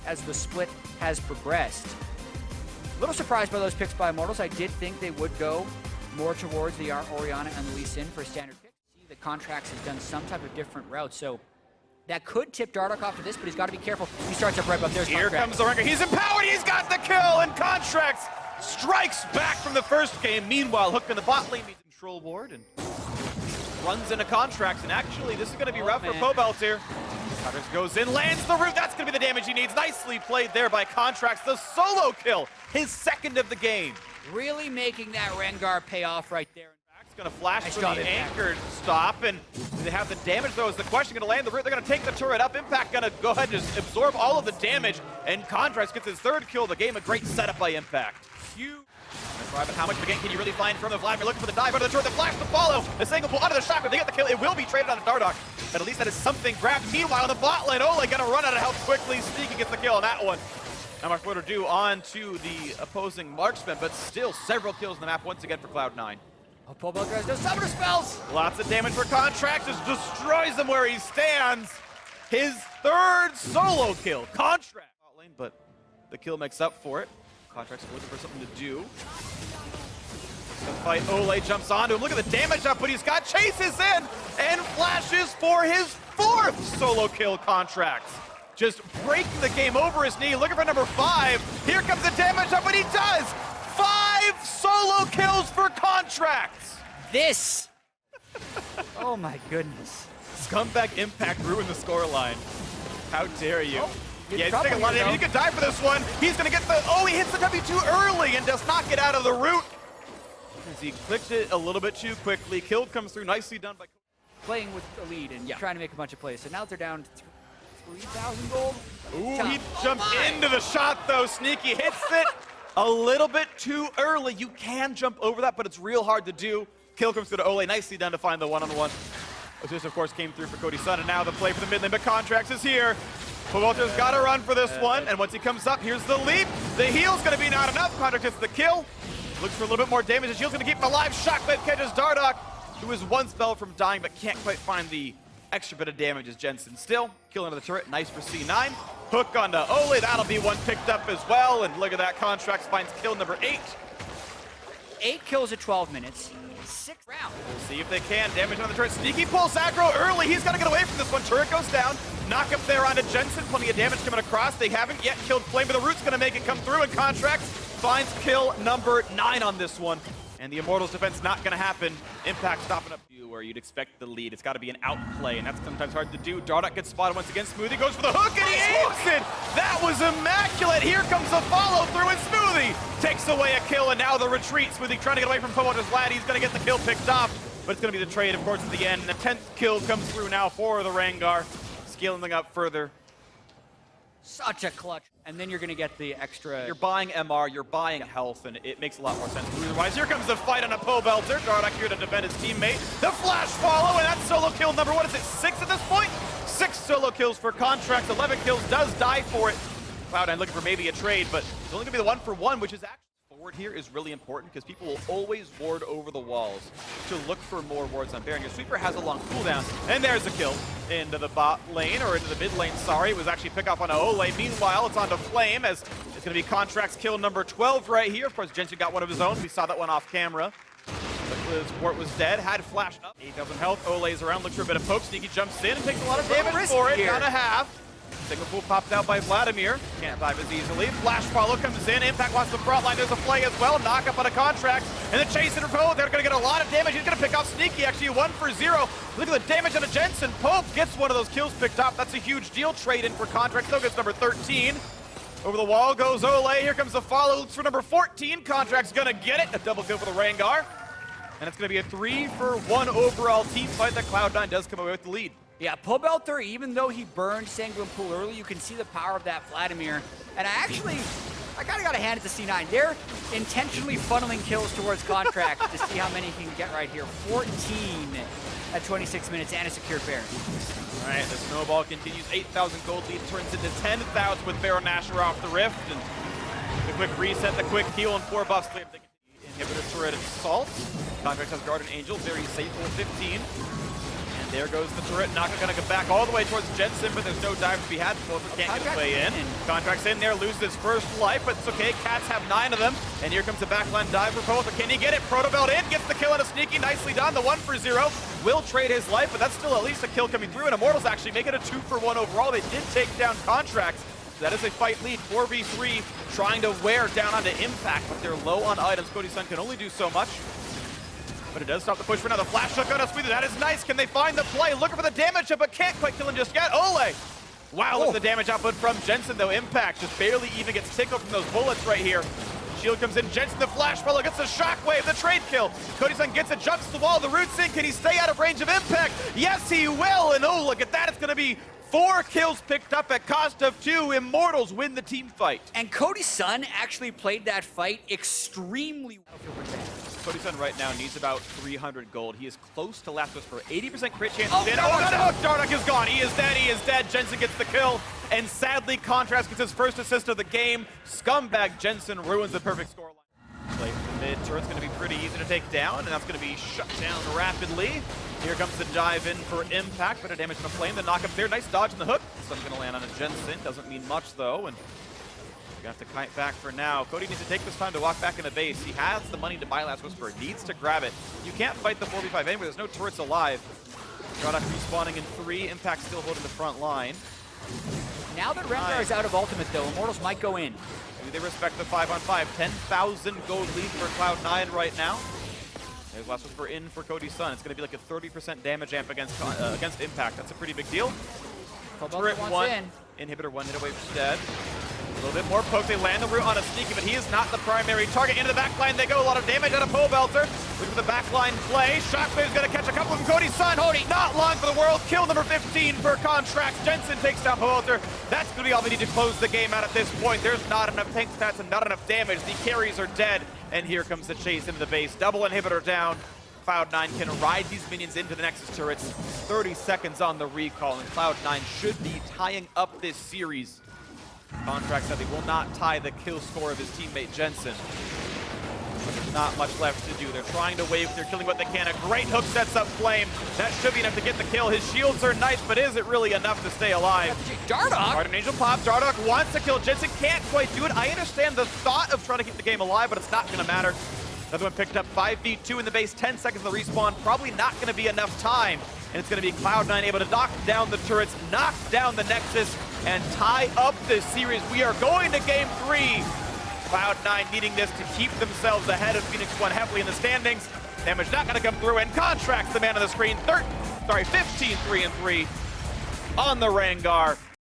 as the split has progressed. A little surprised by those picks by Immortals. I did think they would go more towards the Orianna and the Lee Sin for a standard pick. See, the Contracts has done some type of different route, so that could tip Dardoch off to this, but he's got to be careful. He starts up right above. There's Here Contract. comes the Ringer. He's empowered. He's got the kill, and Contracts strikes back from the first game. Meanwhile, Hook in the bot lane needs control ward and runs into Contracts. And actually, this is going to be rough for Pobelt here. Contracts goes in, lands the root. That's going to be the damage he needs. Nicely played there by Contracts. The solo kill, his second of the game. Really making that Rengar pay off right there. Going to flash for the anchored stop, and do they have the damage though? Is the question going to land the root? They're going to take the turret up. Impact going to go ahead and just absorb all of the damage, and Contracts gets his third kill of the game. A great setup by Impact. Huge. But how much of a gain can you really find from the Vladimir? Looking for the dive under the turret, the flash to follow. The single pull under the shotgun. They get the kill. It will be traded on to Dardoch, but at least that is something grabbed. Meanwhile, on the bot lane, Ole going to run out of health quickly. Sneaky gets the kill on that one. Not much more to do on to the opposing marksman, but still several kills in the map once again for Cloud9. Oh, Pobelt has no summoner spells! Lots of damage for Contracts, just destroys him where he stands. His third solo kill. Contract lane, but the kill makes up for it. Contracts looking for something to do. The fight, Ole jumps onto him. Look at the damage up, but he's got chases in and flashes for his fourth solo kill. Contracts just breaking the game over his knee, looking for number 5. Here comes the damage up, and he does! 5 solo kills for Contracts! This! Oh my goodness. Scumbag Impact ruined the scoreline. How dare you? Oh, yeah, he's taking a lot of damage. He could die for this one. He's gonna get the, oh, he hits the W too early and does not get out of the root. As he clicked it a little bit too quickly. Kill comes through, nicely done by playing with the lead and trying to make a bunch of plays. So now they're down to 3,000 gold. Ooh, he jumped into the shot though. Sneaky hits it a little bit too early. You can jump over that, but it's real hard to do. Kill comes through to Ole. Nicely done to find the one-on-one. This, of course, came through for Cody Sun, and now the play for the mid lane, but Contracts is here. Pobelter's got to run for this one, and once he comes up, here's the leap. The heal's going to be not enough. Contracts gets the kill. Looks for a little bit more damage. The shield's going to keep him alive. Shotgun catches Dardoch, who is one spell from dying, but can't quite find the extra bit of damage as Jensen still. Kill into the turret. Nice for C9. Hook onto Ole. That'll be one picked up as well. And look at that. Contracts finds kill number 8. 8 kills at 12 minutes. 6 rounds. We'll see if they can. Damage on the turret. Sneaky pulls aggro early. He's got to get away from this one. Turret goes down. Knock up there onto Jensen. Plenty of damage coming across. They haven't yet killed Flame, but the root's going to make it come through. And Contracts finds kill number 9 on this one. And the Immortals defense not going to happen. Impact stopping up you where you'd expect the lead. It's got to be an outplay, and that's sometimes hard to do. Dardoch gets spotted once again. Smoothie goes for the hook, and he aims it! That was immaculate! Here comes the follow-through, and Smoothie takes away a kill, and now the retreat. Smoothie trying to get away from Pobelter's lad. He's going to get the kill picked off, but it's going to be the trade, of course, at the end. And the 10th kill comes through now for the Rengar. Scaling them up further. Such a clutch. And then you're going to get the extra. You're buying MR, you're buying health, and it makes a lot more sense. Otherwise, here comes the fight on a Pobelter. Dardoch here to defend his teammate. The flash follow, and that's solo kill number, what is it, 6 at this point? 6 solo kills for Contracts, 11 kills, does die for it. Cloud9 looking for maybe a trade, but it's only going to be the 1-for-1, which is actually forward here is really important because people will always ward over the walls to look for more wards on Baron. Your sweeper has a long cooldown, and there's a kill into the bot lane, or into the mid lane, sorry. It was actually pick off on Ole. Meanwhile, it's on to Flame, as it's going to be Contracts kill number 12 right here. Of course, Jensen got one of his own. We saw that one off camera. But the support was dead, had flashed up. 8,000 health, Ole's around, looks for a bit of poke. Sneaky jumps in and takes a lot of damage for it, down a half. Single pool popped out by Vladimir. Can't dive as easily. Flash follow comes in. Impact wants the front line. There's a play as well. Knock up on a Contract. And the chase and Pope. They're going to get a lot of damage. He's going to pick off Sneaky. Actually, 1-for-0. Look at the damage on a Jensen. Pope gets one of those kills picked up. That's a huge deal. Trade in for Contract. Still gets number 13. Over the wall goes Ole. Here comes the follow. Looks for number 14. Contract's going to get it. A double kill for the Rengar. And it's going to be a 3-for-1 overall team fight that Cloud9 does come away with the lead. Yeah, Pobelter, even though he burned Sanguine Pool early, you can see the power of that Vladimir. And I kind of got to hand it to C9. They're intentionally funneling kills towards Contract to see how many he can get right here. 14 at 26 minutes and a secured Baron. All right, the snowball continues. 8,000 gold lead turns into 10,000 with Baron Nashor off the Rift. And the quick reset, the quick heal, and 4 buffs. Inhibitor turret assault. Contract has Guardian Angel, very safe for 15. And there goes the turret. Naka gonna go back all the way towards Jensen, but there's no dive to be had. Pulver can't get his way in. Contract's in there, loses his first life, but it's okay. Cats have 9 of them. And here comes the backline dive for Pulver. Can he get it? Protobelt in, gets the kill on a sneaky. Nicely done. The 1-for-0 will trade his life, but that's still at least a kill coming through. And Immortals actually make it a 2-for-1 overall. They did take down Contracts. That is a fight lead, 4v3, trying to wear down onto Impact, but they're low on items. Cody Sun can only do so much. But it does stop the push for now. The flash hook on us with it. That is nice. Can they find the play? Looking for the damage up, but can't quite kill him just yet. Ole! Wow, look at the damage output from Jensen, though. Impact just barely even gets tickled from those bullets right here. Shield comes in. Jensen, the flash follow, gets the shockwave, the trade kill. Cody Sun gets it, jumps the wall. The root's in. Can he stay out of range of Impact? Yes, he will. And oh, look at that. It's going to be 4 kills picked up at cost of 2. Immortals win the team fight. And Cody Sun actually played that fight extremely well. Cody Sun right now needs about 300 gold. He is close to last for 80% crit chance. Oh, Dardoch is gone. He is dead. He is dead. Jensen gets the kill. And sadly, Contrast gets his first assist of the game. Scumbag Jensen ruins the perfect scoreline. Play from mid. Turret's going to be pretty easy to take down, and that's going to be shut down rapidly. Here comes the dive in for Impact. Better damage from a flame. The knock up there. Nice dodge in the hook. Sun's going to land on a Jensen. Doesn't mean much, though. And you have to kite back for now. Cody needs to take this time to walk back in the base. He has the money to buy Last Whisper. Needs to grab it. You can't fight the 4v5 anyway. There's no turrets alive. Dardoch respawning in 3. Impact still holding the front line. Now that Rengar is out of ultimate, though, Immortals might go in. Do they respect the 5-on-5? 10,000 gold lead for Cloud9 right now. There's Last Whisper in for Cody Sun. It's going to be like a 30% damage amp against Impact. That's a pretty big deal. Turret 1, inhibitor 1 hit away from dead. A little bit more poke. They land the root on a sneaky, but he is not the primary target. Into the backline they go. A lot of damage out of Pobelter. Look for the backline play. Shockwave's going to catch a couple of them. Cody Sun, not long for the world. Kill number 15 for Contracts. Jensen takes down Pobelter. That's going to be all they need to close the game out at this point. There's not enough tank stats and not enough damage. The carries are dead. And here comes the chase into the base. Double inhibitor down. Cloud9 can ride these minions into the Nexus turrets. 30 seconds on the recall, and Cloud9 should be tying up this series. Contract said they will not tie the kill score of his teammate Jensen. But there's not much left to do. They're trying to wave. They're killing what they can. A great hook sets up Flame. That should be enough to get the kill. His shields are nice, but is it really enough to stay alive? Dardoch! Guardian Angel pop. Dardoch wants to kill Jensen. Can't quite do it. I understand the thought of trying to keep the game alive, but it's not going to matter. Another one picked up. 5v2 in the base. 10 seconds of the respawn. Probably not going to be enough time. And it's going to be Cloud9 able to knock down the turrets, knock down the Nexus, and tie up this series. We are going to game 3. Cloud9 needing this to keep themselves ahead of Phoenix 1 heavily in the standings. Damage not going to come through, and Contracts, the man on the screen, 15-3-3 on the Rengar.